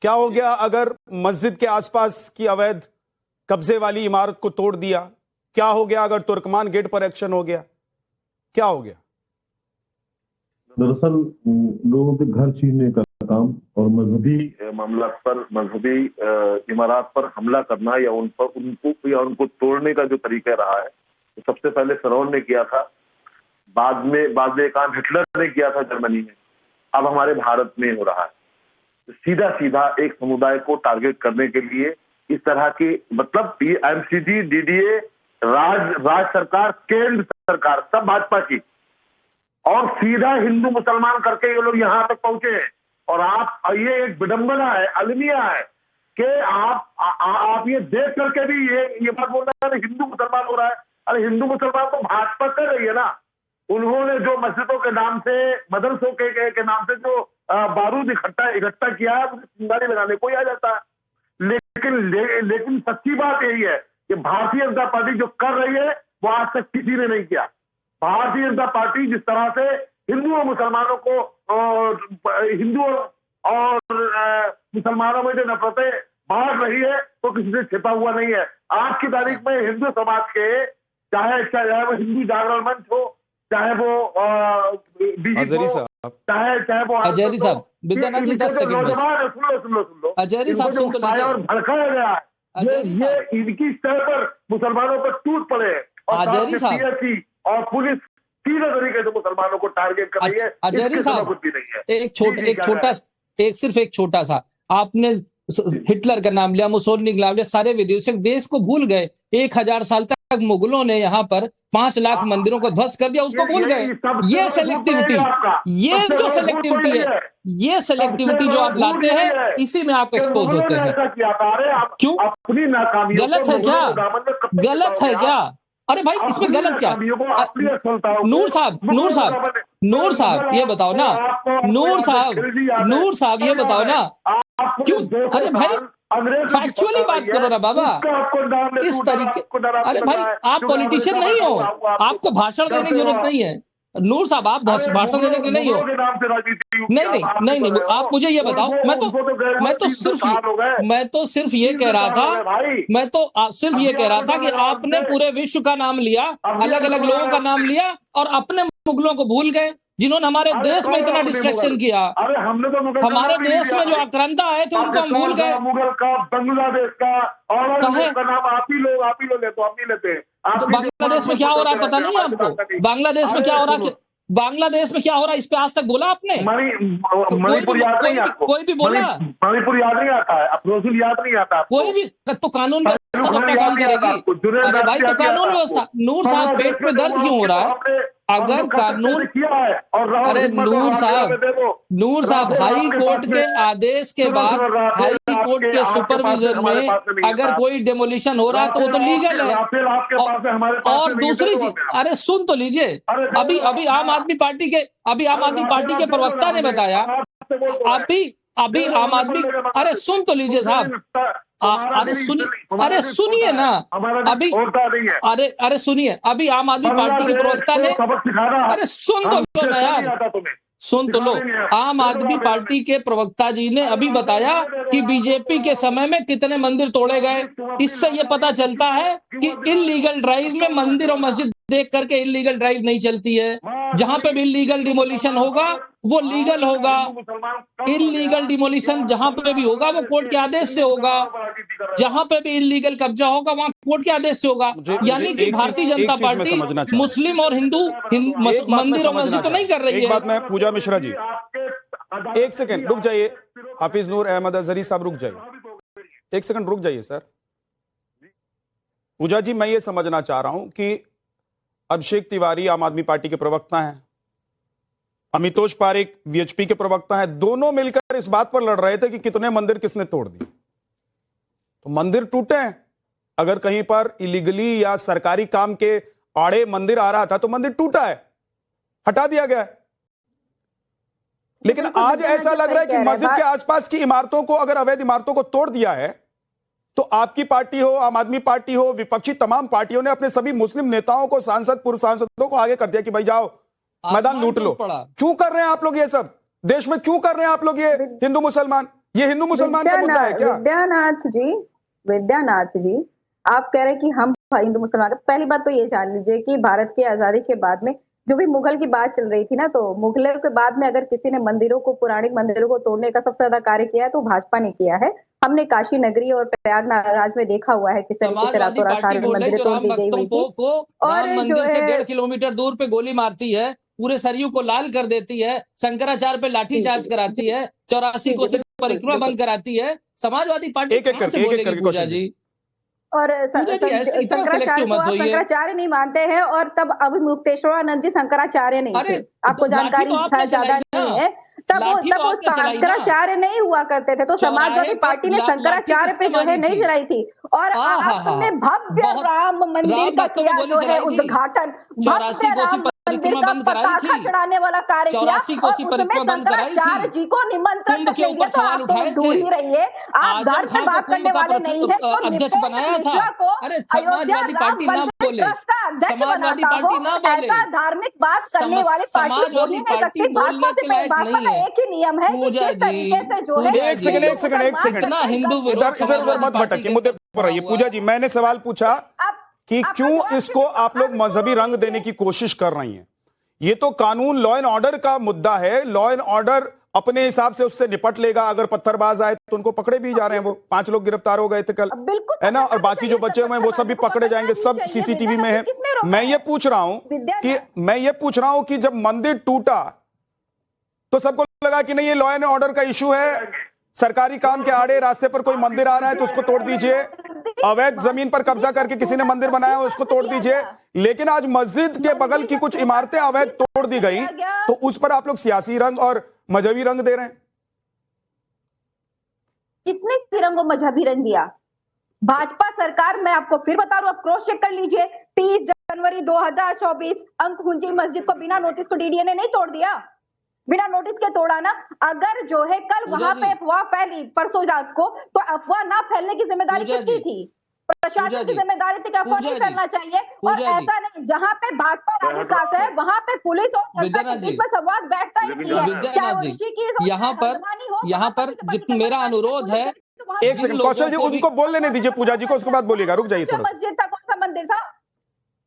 क्या हो गया अगर मस्जिद के आसपास की अवैध कब्जे वाली इमारत को तोड़ दिया? क्या हो गया अगर तुर्कमान गेट पर एक्शन हो गया? क्या हो गया? दरअसल लोगों के घर छीनने का काम और मजहबी मामला पर, मजहबी इमारत पर हमला करना या उनको तोड़ने का जो तरीका रहा है, तो सबसे पहले फिरौन ने किया था, बाद में काम हिटलर ने किया था जर्मनी में, अब हमारे भारत में हो रहा है। सीधा सीधा एक समुदाय को टारगेट करने के लिए इस तरह की, मतलब एमसीडी, डीडीए, राज सरकार, केंद्र सरकार, सब भाजपा की, और सीधा हिंदू मुसलमान करके ये लोग यहाँ तक पहुंचे हैं। और आप, ये एक विडंबना है, अलमिया है कि आप ये देख करके भी ये बात बोल रहे हैं हिंदू मुसलमान हो रहा है। अरे हिंदू मुसलमान तो भाजपा कर रही है ना। उन्होंने जो मस्जिदों के नाम से, मदरसों के नाम से जो बारूद इकट्ठा किया है, उसे चिंगारी लगाने कोई आ जाता है। लेकिन सच्ची बात यही है कि भारतीय जनता पार्टी जो कर रही है वो आज तक किसी ने नहीं किया। भारतीय जनता पार्टी जिस तरह से हिंदू और मुसलमानों को, हिंदू और मुसलमानों में जो नफरतें बांट रही है वो किसी से छिपा हुआ नहीं है। आज की तारीख में हिंदू समाज के, चाहे वो हिंदू जागरण मंच हो, चाहे वो बीजेपी हो, चाहे वो अजहरी साहब, विद्यानाथ जी 10 सेकंड सुन लो अजहरी साहब सुन तो और भड़काया गया है, ये इनकी स्तर पर मुसलमानों पर टूट पड़े और अजहरी साहब, PSC और पुलिस सीधे तरीके से मुसलमानों को टारगेट कर रही है। अजहरी साहब, कुछ भी नहीं है। सिर्फ एक छोटा सा, आपने हिटलर का नाम लिया, मुसोलिनी का नाम लिया, सारे विदेशी देश को भूल गए। 1000 साल तक मुगलों ने यहाँ पर 5 लाख मंदिरों को ध्वस्त कर दिया, उसको भूल गए। ये सेलेक्टिविटी, ये जो सेलेक्टिविटी है, ये सेलेक्टिविटी जो आप लाते हैं, इसी में आप एक्सपोज होते हैं। क्यों? गलत है क्या? गलत है क्या? अरे भाई, इसमें गलत क्या? नूर साहब ये बताओ ना, नूर साहब ये बताओ ना, क्यों? अरे भाई फैक्चुअली बात करो ना बाबा, इस तरीके। अरे भाई, आप पॉलिटिशियन नहीं हो, आपको भाषण देने की जरूरत नहीं है। नूर साहब, आप भाषण देने के नहीं हो। नहीं, आप मुझे ये बताओ, मैं तो सिर्फ ये कह रहा था कि आपने पूरे विश्व का नाम लिया, अलग अलग लोगों का नाम लिया और अपने मुगलों को भूल गए, जिन्होंने हमारे देश में इतना डिस्ट्रैक्शन किया। अरे हमने तो हमारे देश में जो आक्रांता आए थे उनको हम भूल गए। मुगल का, बांग्लादेश का, और का नाम आप ही लोग लेते हो, हम नहीं लेते। बांग्लादेश में क्या हो रहा है पता नहीं है आपको? बांग्लादेश में क्या हो रहा है, इस पे आज तक बोला आपने? मणिपुर याद नहीं आपको? कोई भी बोला? मणिपुर याद नहीं आता है, अफरोजुल याद नहीं आता? कोई भी तो कानून व्यवस्था अपना काम करेगी। अरे भाई, तो कानून व्यवस्था। नूर साहब, पेट में दर्द क्यों हो रहा है? अगर कानून किया है, अरे नूर साहब, हाई कोर्ट के आदेश के बाद, हाई कोर्ट के सुपरविजन में अगर कोई डेमोलिशन हो रहा है तो वो तो लीगल है। और दूसरी चीज, अरे सुन तो लीजिए, अभी आम आदमी पार्टी के प्रवक्ता ने बताया, अभी आम आदमी, अरे सुन तो लीजिए साहब, अरे सुनिए ना, अभी अरे सुनिए, अभी आम आदमी पार्टी के प्रवक्ता ने, अरे सुन तो लो ना यार, सुन तो लो। आम आदमी पार्टी के प्रवक्ता जी ने अभी बताया कि बीजेपी के समय में कितने मंदिर तोड़े गए। इससे ये पता चलता है कि इल्लीगल ड्राइव में मंदिर और मस्जिद देख करके इल्लीगल ड्राइव नहीं चलती है। जहां पे भी इल्लीगल डिमोलिशन होगा वो लीगल होगा। इल्लीगल डिमोलिशन जहां पे भी होगा वो कोर्ट के आदेश से होगा। जहां पे भी इल्लीगल कब्जा होगा वहां कोर्ट के आदेश से होगा। यानी कि भारतीय जनता पार्टी मुस्लिम और हिंदू मंदिर और मस्जिद तो नहीं कर रही है। एक बात मैं, पूजा मिश्रा जी एक सेकंड रुक जाइए। हाफिज नूर अहमद अजहरी साहब रुक जाइए, एक सेकंड रुक जाइए सर। पूजा जी, मैं ये समझना चाह रहा हूं कि अभिषेक तिवारी आम आदमी पार्टी के प्रवक्ता हैं, अमितोष पारेख वीएचपी के प्रवक्ता हैं, दोनों मिलकर इस बात पर लड़ रहे थे कि कितने मंदिर किसने तोड़ दिए। तो मंदिर टूटे हैं, अगर कहीं पर इलीगली या सरकारी काम के आड़े मंदिर आ रहा था तो मंदिर टूटा है, हटा दिया गया है। लेकिन आज ऐसा लग रहा है कि मस्जिद के आसपास की इमारतों को, अगर अवैध इमारतों को तोड़ दिया है, तो आपकी पार्टी हो, आम आदमी पार्टी हो, विपक्षी तमाम पार्टियों ने अपने सभी मुस्लिम नेताओं को, सांसद पूर्व सांसदों को आगे कर दिया कि भाई जाओ मैदान लूट लो। क्यों कर रहे हैं आप लोग ये सब? देश में क्यों कर रहे हैं आप लोग ये? हिंदू मुसलमान, ये हिंदू मुसलमान का मुद्दा है क्या? विद्यानाथ जी, आप कह रहे हैं कि हम हिंदू मुसलमान। पहली बात तो ये जान लीजिए कि भारत की आजादी के बाद में जो भी मुगल की बात चल रही थी ना, तो मुगलों के बाद में अगर किसी ने मंदिरों को, पौराणिक मंदिरों को तोड़ने का सबसे ज्यादा कार्य किया है तो भाजपा ने किया है। हमने काशी नगरी और प्रयागराज में देखा हुआ है किस तरीके से रातों रात सारे मंदिर तोड़ दी गई हुई थी। और मंदिर से 1.5 किलोमीटर दूर पे गोली मारती है, पूरे सरयू को लाल कर देती है, शंकराचार्य पे लाठीचार्ज कराती है, 84 कोसी परिक्रमा बंद कराती है। समाजवादी पार्टी पूजा जी और शंकराचार्य नहीं मानते हैं, और तब अभी मुक्तेश्वरानंद जी शंकराचार्य नहीं थे, आपको जानकारी ज्यादा नहीं है। तब वो शंकराचार्य नहीं हुआ करते थे, तो समाजवादी पार्टी ने शंकराचार्य पे जो है नहीं जलाई थी। और आपने भव्य राम मंदिर का किया जो है उद्घाटन, मंदिर का पताका चढ़ाने वाला कार्य किया, और उसमें शंकराचार्य जी को निमंत्रण देंगे तो आप तो दूर ही रहिए। आप घर से बात करने वाले नहीं है, तो अध्यक्ष बनाया था। अरे समाजवादी पार्टी ना बोले, समाजवादी पार्टी ना बोले, ऐसा धार्मिक बात करने वाली पार्टी बोल नहीं सकती। भाजपा का एक ही नियम है कि किस तरीके से जो है। एक सेकंड इतना हिंदू इधर मत भटकिए, मुद्दे पर रहिए। पूजा जी, मैंने सवाल पूछा कि क्यों इसको आप लोग मजहबी रंग देने की कोशिश कर रही हैं। ये तो कानून, लॉ एंड ऑर्डर का मुद्दा है। लॉ एंड ऑर्डर अपने हिसाब से उससे निपट लेगा। अगर पत्थरबाज आए तो उनको पकड़े भी जा रहे हैं, वो 5 लोग गिरफ्तार हो गए थे कल, है ना, और बाकी जो बचे हुए हैं वो सब भी पकड़े जाएंगे, सब सीसीटीवी में है। मैं ये पूछ रहा हूं कि जब मंदिर टूटा तो सबको लगा कि नहीं ये लॉ एंड ऑर्डर का इशू है, सरकारी काम के आड़े रास्ते पर कोई मंदिर आ रहा है तो उसको तोड़ दीजिए, अवैध जमीन पर कब्जा करके किसी ने मंदिर बनाया उसको तोड़ दीजिए। लेकिन आज मस्जिद के बगल की कुछ इमारतें अवैध तोड़ दी गई तो उस पर आप लोग सियासी रंग और मजहबी रंग दे रहे हैं। किसने रंग और मजहबी रंग दिया? भाजपा सरकार। मैं आपको फिर बता रहा हूं, आप क्रॉस चेक कर लीजिए। 30 जनवरी 2024 अंकहुंजी मस्जिद को बिना नोटिस को डीडीए ने नहीं तोड़ दिया, बिना नोटिस के तोड़ा ना। अगर जो है कल वहां पे अफवाह फैली परसों रात को, तो अफवाह ना फैलने की जिम्मेदारी किसकी थी? प्रशासन की जिम्मेदारी थी कि अफवाह नहीं फैलना चाहिए। और ऐसा नहीं, जहां पे भाजपा राजशासन है वहां पे पुलिस और जनता के बीच में संवाद बैठता ही नहीं है। चाहे वो ऋषि की यहाँ पर मेरा अनुरोध है, एक सेकंड कौशल जी, उनको बोल लेने दीजिए पूजा जी को, उसके बाद बोलिएगा। रुक जाइए थोड़ा। मस्जिद था, कौन सा मंदिर था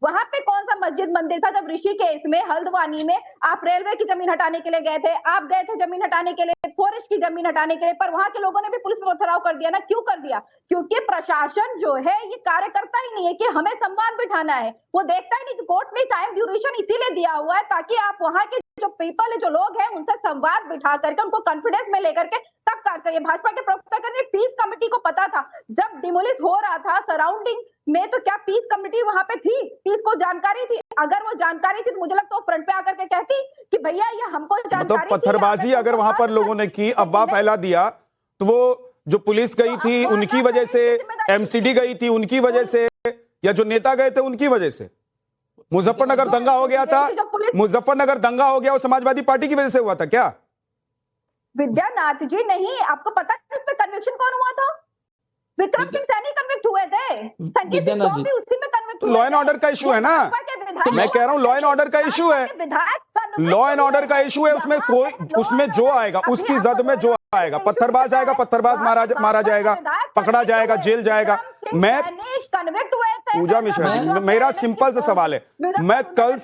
वहां पे? कौन सा मस्जिद मंदिर था? जब ऋषिकेश में, हल्द्वानी में आप रेलवे की जमीन हटाने के लिए गए थे, आप गए थे जमीन हटाने के लिए, फॉरेस्ट की जमीन हटाने के लिए, पर वहां के लोगों ने भी पुलिस पर पथराव कर दिया ना। क्यों कर दिया? क्योंकि प्रशासन जो है ये कार्य करता ही नहीं है कि हमें संवाद बिठाना है। वो देखता ही नहीं कि कोर्ट ने टाइम ड्यूरेशन इसीलिए दिया हुआ है ताकि आप वहां के जो पीपल है, जो लोग हैं, उनसे संवाद बिठा करके उनको कॉन्फिडेंस में लेकर के तब कार्य करिए। भाजपा के प्रवक्ता ने पीस कमेटी को पता था जब डिमोलिश हो रहा था सराउंडिंग में, तो क्या पीस कमेटी वहां पे थी? पीस को जानकारी थी? अगर वो जानकारी थी तो मुझे लगता है फ्रंट पे आकर के कहती कि भैया ये हमको जानकारी, मतलब पत्थरबाजी अगर वहां पर लोगों ने की, अफवाह फैला दिया, तो वो जो पुलिस गई थी उनकी वजह से, एमसीडी गई थी उनकी वजह से, या जो नेता गए थे उनकी वजह से? मुजफ्फरनगर दंगा हो गया था, मुजफ्फरनगर दंगा हो गया वो समाजवादी पार्टी की वजह से हुआ था क्या? विद्यानाथ जी नहीं, आपको पता है इस पे कन्विक्शन कौन हुआ था? विक्रम सिंह सैनी कन्विक्ट हुए थे, संजीव सिंह तो भी उसी में कन्विक्ट हुए। लॉ एंड ऑर्डर का इशू है ना, मैं कह रहा हूँ लॉ एंड ऑर्डर का इशू है, लॉ एंड ऑर्डर का इशू है। उसमें कोई, उसमें जो आएगा उसकी जद में जो आएगा, पत्थरबाज आएगा, पत्थरबाज मारा जाएगा, पकड़ा जाएगा, जेल जाएगा। मैं पूजा मिश्रा, मेरा सिंपल सा सवाल है, मैं कल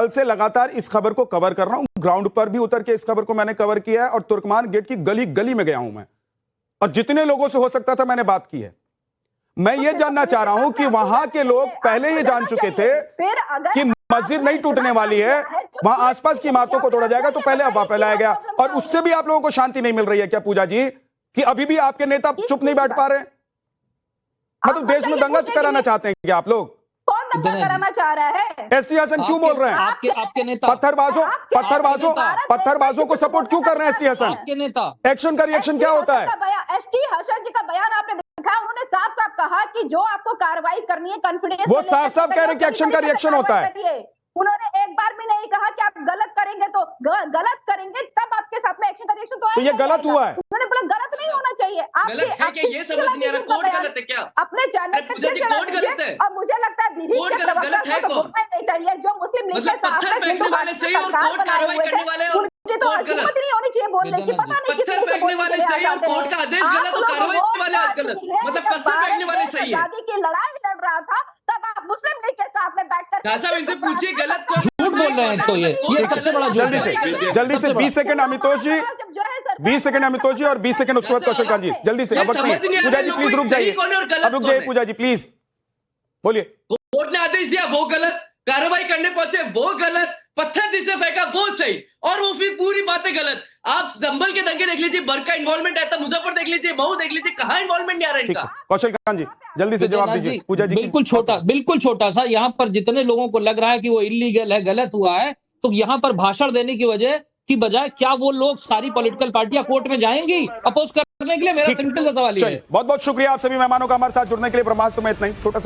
से लगातार इस खबर को कवर कर रहा हूं, ग्राउंड पर भी उतर के इस खबर को मैंने कवर किया है, और तुर्कमान गेट की गली गली में गया हूं मैं, और जितने लोगों से हो सकता था मैंने बात की है। मैं ये जानना चाह रहा हूं कि वहां के लोग पहले ये जान चुके थे कि मस्जिद नहीं टूटने वाली है, वहां आसपास की इमारतों को तोड़ा जाएगा, तो पहले अफवाह फैलाया गया, और उससे भी आप लोगों को शांति नहीं मिल रही है क्या पूजा जी, कि अभी भी आपके नेता चुप नहीं बैठ पा रहे हैं? मतलब देश में दंगा कराना चाहते हैं क्या आप लोग? कौन दंगा कराना चाह रहा है? एसटी हसन क्यों बोल रहे हैं? आपके नेता पत्थरबाजों को सपोर्ट क्यों कर रहे हैं एसटी हसन? आपके नेता एक्शन का रिएक्शन क्या होता है? एसटी हसन जी का बयान आपने देखा, उन्होंने साफ साफ कहा कि जो आपको कार्रवाई करनी है कॉन्फिडेंस, वो साफ साफ कह रहे हैं कि एक्शन का रिएक्शन होता है। उन्होंने एक बार भी नहीं कहा कि आप गलत करेंगे तो गलत करेंगे तब आपके साथ में एक्शन का रिएक्शन तो ये गलत हुआ है। उन्होंने बोला गलत नहीं होना चाहिए। गलत है क्या ये समझ नहीं आ रहा, कोर्ट गलत है क्या? अपने चैनल पे कोर्ट गलत है, और मुझे लगता है दीदी कोर्ट गलत है कौन? नहीं चाहिए जो मुस्लिम लीग मतलब पत्थर फेंकने वाले सही और कोर्ट कार्रवाई करने वाले और मुझे तो हिम्मत नहीं होनी चाहिए बोलने की, पता नहीं पत्थर फेंकने वाले सही और कोर्ट का आदेश गलत और कार्रवाई वाले गलत, मतलब पत्थर फेंकने वाले सही है। आजादी की लड़ाई लड़ रहा था तब आप मुस्लिम लीग के साथ में बैठकर साहब इनसे पूछिए गलत कौन? झूठ बोल रहे हैं, तो ये सबसे बड़ा झूठ है। जल्दी से 20 सेकंड अमितोष जी, 20 सेकंड अमितोष जी, और 20 सेकंड उसके बाद कौशल कांत जी, जल्दी से। अब वक्त नहीं, पूजा जी प्लीज रुक जाइए, अब रुक जाइए पूजा जी प्लीज, बोलिए। कोर्ट ने आदेश दिया वो गलत, कार्रवाई करने पहुंचे वो गलत, पत्थर जिसे फेंका वो सही, और वो फिर पूरी बातें गलत। आप संभल के दंगे देख लीजिए, बर का इन्वॉल्वमेंट है, मुजफ्फर देख लीजिए, महू देख लीजिए, कहां इन्वॉल्वमेंट नहीं आ रहा इनका। कौशल कांत जी जल्दी से जवाब दीजिए पूजा जी। बिल्कुल छोटा सा, यहाँ पर जितने लोगों को लग रहा है कि वो इलीगल है, गलत हुआ है, तो यहाँ पर भाषण देने की वजह की बजाय क्या वो लोग सारी पॉलिटिकल पार्टियां कोर्ट में जाएंगी अपोज करने के लिए? मेरा सिंपल सा सवाल है। बहुत बहुत शुक्रिया आप सभी मेहमानों का हमारे साथ जुड़ने के लिए। ब्रह्मास्त्र में इतना ही छोटा सा